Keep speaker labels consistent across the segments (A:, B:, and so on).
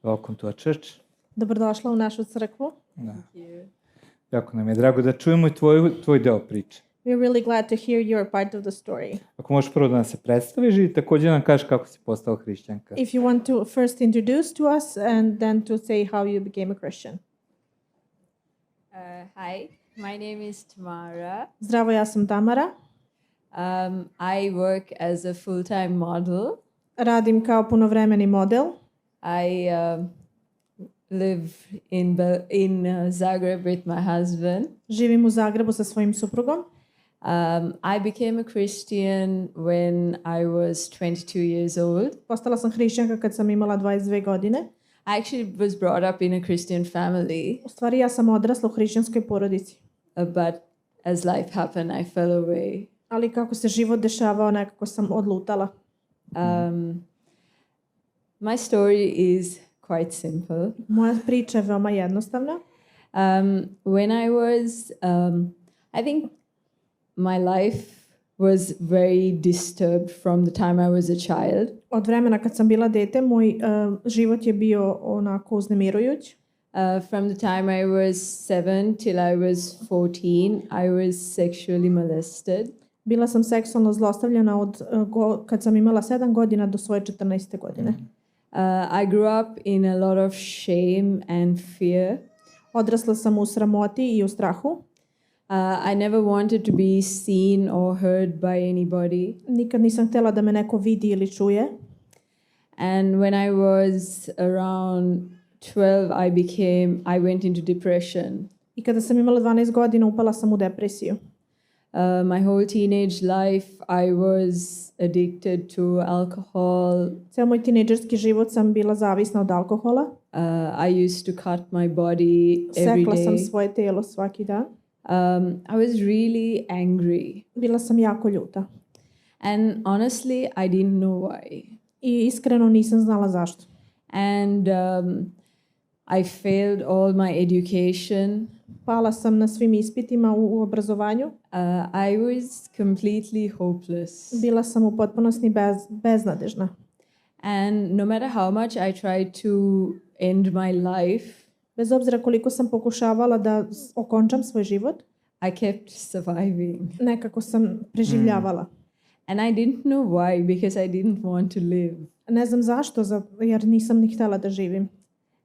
A: Welcome to our church.
B: Dobrodošla u našu crkvu.
A: Da. Jako nam je drago da čujemo i tvoj deo priče.
B: We're really glad to hear your part of the story.
A: Ako možeš prvo da nam se predstaviš i također nam kažeš kako si postao hrišćanka.
B: If you want to first introduce to us and then to say how you became a Christian.
C: Hi, my name is Tamara.
B: Zdravo, ja sam Tamara.
C: I work as a full-time model.
B: Radim kao punovremeni model.
C: I live in Zagreb with my husband.
B: Živim u Zagrebu sa svojim suprugom.
C: I became a Christian when I was 22 years old.
B: Postala sam hrišćanka kad sam imala 22 godine.
C: I actually was brought up in a Christian family.
B: U stvari ja sam odrasla u hrišćanskoj porodici.
C: But as life happened, I fell away.
B: Ali kako se život dešavao, nekako sam odlutala.
C: My story is quite simple.
B: Moja priča je veoma jednostavna.
C: When I was, I think my life was very disturbed from the time I was a child.
B: Od vremena kad sam bila dete, moj život je bio onako uznemirujuć.
C: From the time I was 7 till I was 14, I was sexually molested.
B: Bila sam seksualno zlostavljana od kad sam imala 7 godina do svoje 14. godine.
C: I grew up in a lot of shame and fear.
B: Odrasla sam u sramoti i u strahu.
C: I never wanted to be seen or heard by anybody.
B: Nikad nisam htjela da me neko vidi ili čuje.
C: And when I was around 12, I went into depression.
B: I kada sam imala 12 godina, upala sam u depresiju.
C: My whole teenage life, I was addicted to alcohol.
B: Ceo moj tinejdžerski život sam bila zavisna od alkohola.
C: I used to cut my body every
B: Sekla sam
C: day.
B: svoje telo svaki dan.
C: I was really angry.
B: Bila sam jako ljuta.
C: And honestly, I didn't know why.
B: I iskreno nisam znala zašto.
C: And I failed all my education.
B: Pala sam na svim ispitima u obrazovanju.
C: I was completely hopeless.
B: Bila sam u potpunosti beznadežna.
C: And no matter how much I tried to end my life,
B: Bez obzira koliko sam pokušavala da okončam svoj život,
C: I kept surviving.
B: nekako sam preživljavala.
C: And I didn't know why, because I didn't want to live.
B: Ne znam zašto, jer nisam ni htjela da živim.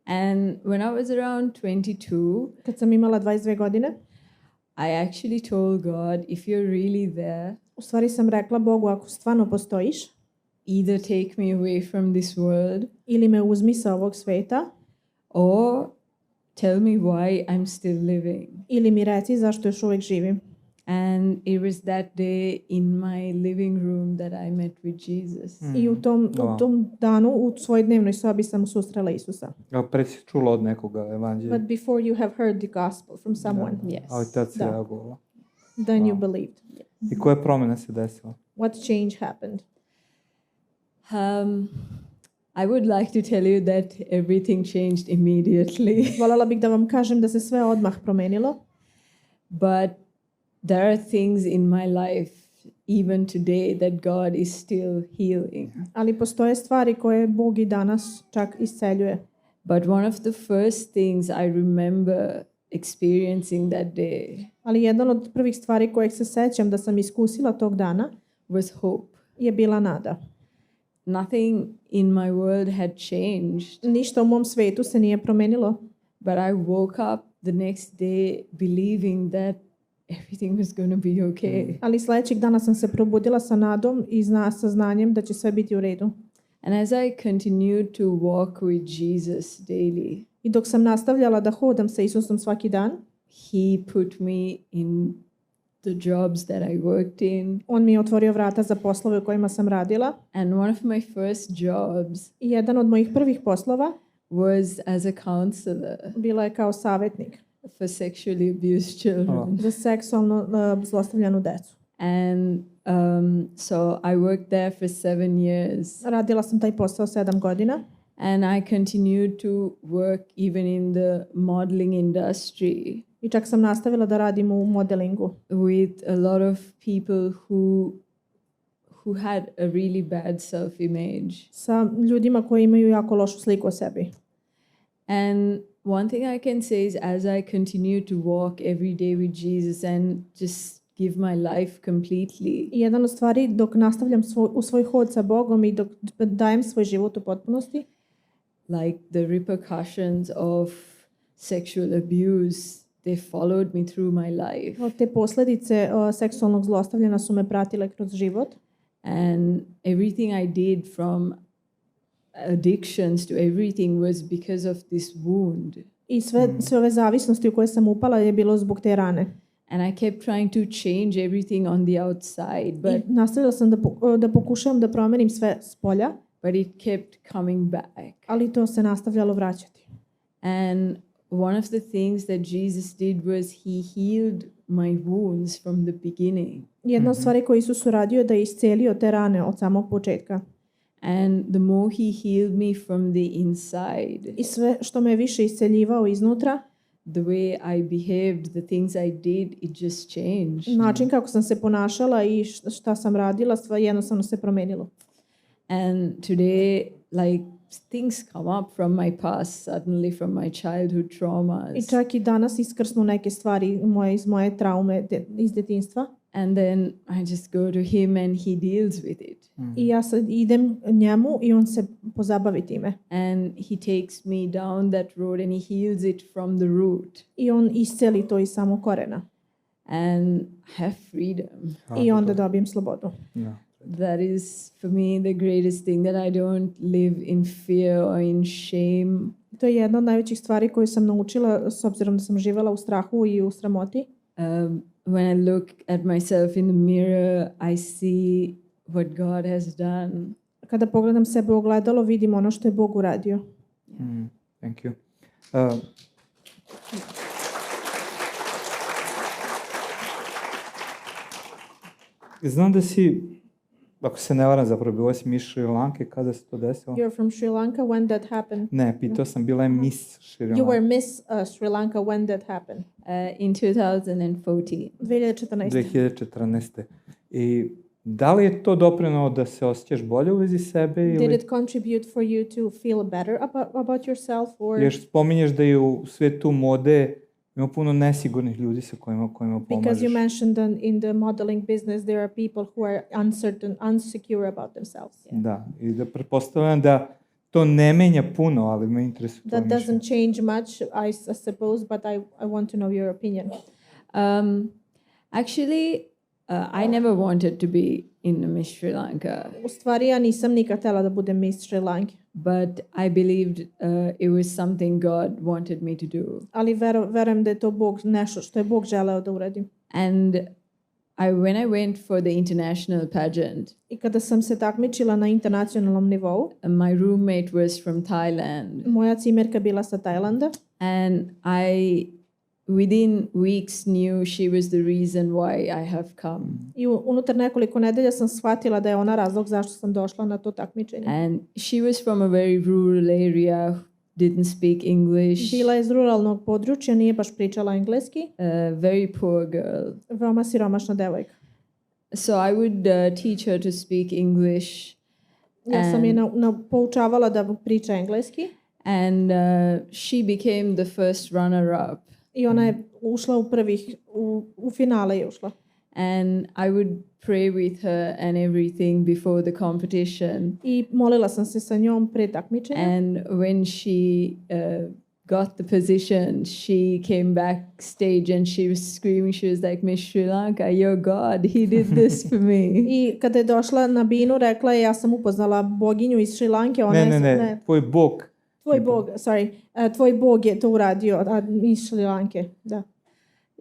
C: And when I was around 22,
B: Kad sam imala 22 godine,
C: I actually told God, if you're really there,
B: u stvari sam rekla Bogu, ako stvarno postojiš,
C: either take me away from this world,
B: ili me uzmi sa ovog sveta,
C: or tell me why I'm still living.
B: ili mi reci zašto još uvijek živim.
C: And it was that day in my living room that I met with Jesus.
B: I u tom danu u svojoj dnevnoj sobi sam susrela Isusa.
A: Pre si čula od nekoga evanđelja.
B: But before you have heard the gospel from someone,
C: Yes.
A: Ali tad si
B: Da.
A: reagovala.
B: then you believed.
A: I koje promjene se desila?
B: What change happened?
C: I would like to tell you that everything changed immediately.
B: Voljela bih da vam kažem da se sve odmah promenilo,
C: But there are things in my life, even today, that God is still healing.
B: ali postoje stvari koje Bog i danas čak isceljuje.
C: But one of the first things I remember experiencing that day
B: Ali jedan od prvih stvari kojeg se sećam da sam iskusila tog dana
C: was hope.
B: je bila nada.
C: Nothing in my world had changed,
B: Ništa u mom svetu se nije promenilo,
C: but I woke up the next day believing that everything was going to be okay.
B: ali sljedećeg dana sam se probudila sa nadom i sa znanjem da će sve biti u redu.
C: And as I continued to walk with Jesus daily,
B: I dok sam nastavljala da hodam sa Isusom svaki dan,
C: He put me in the jobs that I worked in.
B: on mi je otvorio vrata za poslove u kojima sam radila.
C: And one of my first jobs
B: I jedan od mojih prvih poslova
C: was as a counselor
B: bila je kao savjetnik
C: for sexually abused children.
B: za seksualno zlostavljanu decu.
C: And so I worked there for 7 years.
B: Radila sam taj posao 7 godina.
C: And I continued to work even in the modeling industry
B: I čak sam nastavila da radim u modelingu
C: with a lot of people who had a really bad self-image.
B: sa ljudima koji imaju jako lošu sliku o sebi.
C: And one thing I can say is as I continue to walk every day with Jesus and just give my life completely,
B: I jedan od stvari dok nastavljam u svoj hod sa Bogom i dok dajem svoj život u potpunosti,
C: like the repercussions of sexual abuse, they followed me through my life.
B: te posljedice seksualnog zlostavljanja su me pratile kroz život.
C: And everything I did from addictions to everything was because of this wound.
B: I sve ove zavisnosti u koje sam upala je bilo zbog te rane.
C: And I kept trying to change everything on the outside, but
B: I nastavila sam da pokušavam da promenim sve s polja,
C: it kept coming back.
B: ali to se nastavljalo vraćati.
C: And one of the things that Jesus did was he healed my wounds from the beginning.
B: Jedna od stvari koju Isus uradio je da je iscelio te rane od samog početka.
C: And the more he healed me from the inside,
B: I sve što me više isceljivao iznutra,
C: the way I behaved, the things I did, it just changed.
B: način kako sam se ponašala i šta sam radila, sve jednostavno se promenilo.
C: And today, like, things come up from my past suddenly, from my childhood traumas.
B: I čak i danas iskrsnu neke stvari iz moje traume iz detinjstva.
C: And then I just go to him and he deals with it.
B: I ja sad idem njemu i on se pozabavi time.
C: And he takes me down that road and he heals it from the root.
B: I on isceli to iz samog korena.
C: And have freedom.
B: I onda dobijem slobodu.
A: Da.
C: That is for me the greatest thing, that I don't live in fear or in shame.
B: To je jedna od najvećih stvari koju sam naučila s obzirom da sam živjela u strahu i u sramoti.
C: When I look at myself in the mirror, I see what God has done.
B: Kada pogledam sebe u ogledalo, vidim ono što je Bog uradio.
A: Thank you. Znam da si, ako se ne varam, zapravo bila si Miss Šri Lanke, kada se to desilo?
B: You're from Sri Lanka, when that happened?
A: Ne, pitao sam, bila je Miss Šri
B: You were
A: Lanka.
B: Miss Sri Lanka, when that happened?
C: In 2014.
B: 2014.
A: 2014. I da li je to doprinalo da se osjećaš bolje u vezi sebe?
B: Did
A: Ili...
B: it contribute for you to feel better about yourself? Or
A: Jer spominješ da je u svetu mode ima puno nesigurnih ljudi sa kojima
B: because
A: pomažeš.
B: you mentioned that in the modeling business there are people who are uncertain, unsecure about themselves.
A: Da, i da pretpostavljam da to ne menja puno, ali me interesuje
B: That
A: to mišljenje.
B: doesn't change much, I suppose, but I want to know your opinion.
C: Actually, I never wanted to be in Miss Sri Lanka,
B: U stvari, ja nisam nikad htjela da budem Miss Sri Lanka,
C: but I believed it was something God wanted me to do.
B: ali verujem da je to Bog, nešto što je Bog želeo da uradim.
C: And when I went for the international pageant,
B: I kada sam se takmičila na internacionalnom nivou,
C: my roommate was from Thailand,
B: moja cimerka bila sa Tajlanda
C: and I within weeks knew she was the reason why I have come.
B: i unutar nekoliko nedelja sam shvatila da je ona razlog zašto sam došla na to takmičenje.
C: And she was from a very rural area, didn't speak English,
B: Bila je iz ruralnog područja, nije baš pričala engleski,
C: very poor girl.
B: veoma siromašna devojka.
C: So I would teach her to speak English,
B: Ja sam je poučavala da priča engleski
C: and she became the first runner-up.
B: i ona je ušla u finale je ušla.
C: And I would pray with her and everything before the competition.
B: I molila sam se sa njom pre takmičenja.
C: And when she got the position, she came backstage and she was screaming. She was like, Miss Sri Lanka, you're God. He did this for me.
B: I kada je došla na binu, rekla je, ja sam upoznala boginju iz Šri Lanke. Ona
A: Ne, tvoj Bog.
B: Tvoj Bog je to uradio iz Šri Lanke. Da.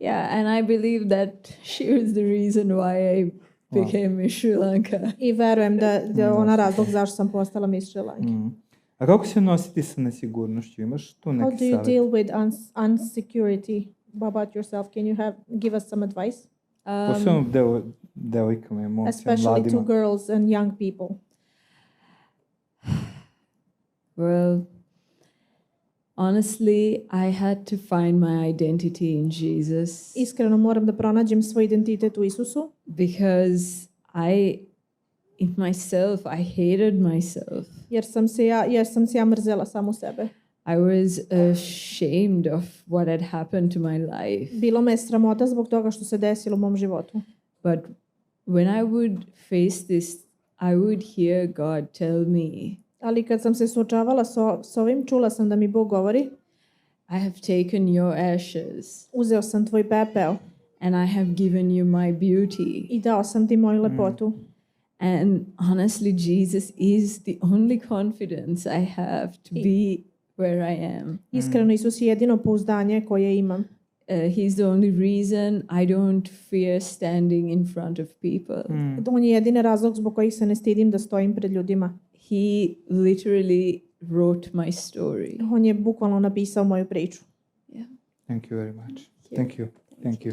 C: Yeah, and I believe that she was the reason why I became Miss Sri Lanka.
B: I verujem da je ona razlog zašto sam postala Miss Sri Lanke.
A: A kako se nositi sa nesigurnošću? Imaš tu neki
B: How do you
A: savjet?
B: deal with insecurity about yourself? Can you give us some advice?
A: Posebno devojkama i momcima,
B: Especially to
A: mladima.
B: girls and young people.
C: Well, honestly, I had to find my identity in Jesus
B: Iskreno moram da pronađem svoj identitet u Isusu,
C: because in myself, I hated myself.
B: jer sam se ja mrzela samu sebe.
C: I was ashamed of what had happened to my life.
B: Bilo me je sramota zbog toga što se desilo u mom životu.
C: But when I would face this, I would hear God tell me,
B: Ali kad sam se suočavala s ovim, čula sam da mi Bog govori:
C: I have taken your ashes
B: uzeo sam tvoj pepeo
C: and I have given you my beauty.
B: i dao sam ti moju lepotu.
C: And honestly, Jesus is the only confidence I have to be where I am.
B: Iskreno, Isus je jedino pouzdanje koje imam.
C: He's the only reason I don't fear standing in front of people.
B: On je jedini razlog zbog kojih se ne stidim da stojim pred ljudima.
C: He literally wrote my story.
B: On je bukvalno napisao moju priču.
C: Yeah.
A: Thank you very much. Thank you.